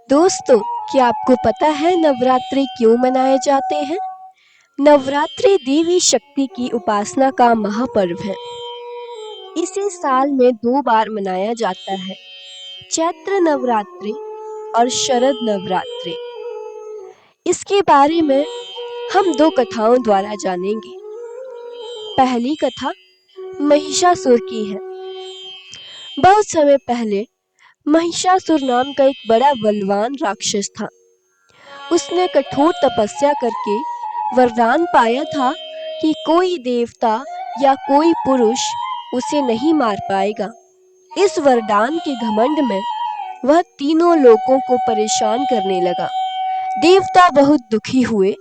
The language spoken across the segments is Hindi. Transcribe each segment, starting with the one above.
दोस्तों, क्या आपको पता है नवरात्रि क्यों मनाए जाते हैं? नवरात्रि देवी शक्ति की उपासना का महापर्व है। इसे साल में 2 बार मनाया जाता है, चैत्र नवरात्रि और शरद नवरात्रि। इसके बारे में हम 2 कथाओं द्वारा जानेंगे। पहली कथा महिषासुर की है। बहुत समय पहले महिषासुर नाम का एक बड़ा बलवान राक्षस था। उसने कठोर तपस्या करके वरदान पाया था कि कोई देवता या कोई पुरुष उसे नहीं मार पाएगा। इस वरदान के घमंड में वह तीनों लोगों को परेशान करने लगा। देवता बहुत दुखी हुए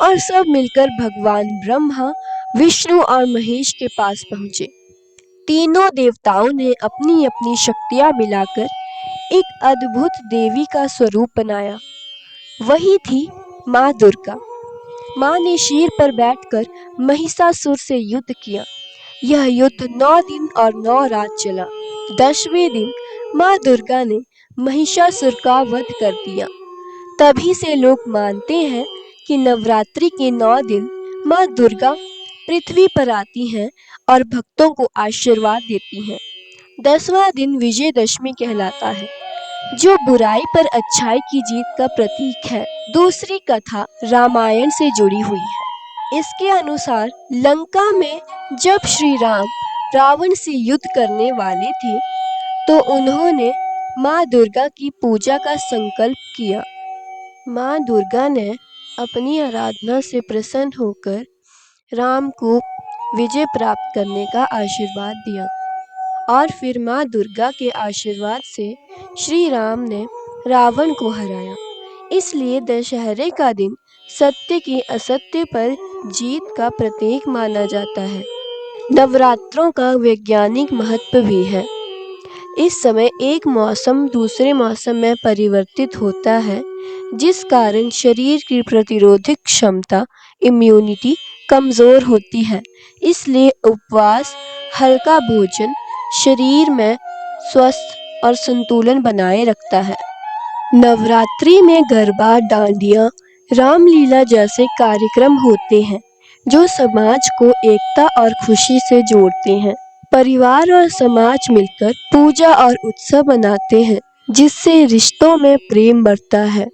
और सब मिलकर भगवान ब्रह्मा, विष्णु और महेश के पास पहुंचे। तीनों देवताओं ने अपनी अपनी शक्तियां मिलाकर एक अद्भुत देवी का स्वरूप बनाया। वही थी माँ दुर्गा। माँ ने शेर पर बैठकर महिषासुर से युद्ध किया। यह युद्ध 9 दिन और 9 रात चला। 10वें दिन माँ दुर्गा ने महिषासुर का वध कर दिया। तभी से लोग मानते हैं कि नवरात्रि के 9 दिन माँ दुर्गा पृथ्वी पर आती हैं और भक्तों को आशीर्वाद देती हैं। 10वां दिन विजयदशमी कहलाता है, जो बुराई पर अच्छाई की जीत का प्रतीक है। दूसरी कथा रामायण से जुड़ी हुई है। इसके अनुसार लंका में जब श्री राम रावण से युद्ध करने वाले थे, तो उन्होंने माँ दुर्गा की पूजा का संकल्प किया। माँ दुर्गा ने अपनी आराधना से प्रसन्न होकर राम को विजय प्राप्त करने का आशीर्वाद दिया और फिर माँ दुर्गा के आशीर्वाद से श्री राम ने रावण को हराया। इसलिए दशहरे का दिन सत्य की असत्य पर जीत का प्रतीक माना जाता है। नवरात्रों का वैज्ञानिक महत्व भी है। इस समय एक मौसम दूसरे मौसम में परिवर्तित होता है, जिस कारण शरीर की प्रतिरोधक क्षमता इम्यूनिटी कमज़ोर होती है। इसलिए उपवास, हल्का भोजन शरीर में स्वस्थ और संतुलन बनाए रखता है। नवरात्रि में गरबा, डांडिया, रामलीला जैसे कार्यक्रम होते हैं, जो समाज को एकता और खुशी से जोड़ते हैं। परिवार और समाज मिलकर पूजा और उत्सव मनाते हैं, जिससे रिश्तों में प्रेम बढ़ता है।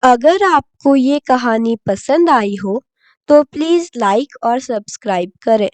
अगर आपको ये कहानी पसंद आई हो, तो प्लीज़ लाइक और सब्सक्राइब करें।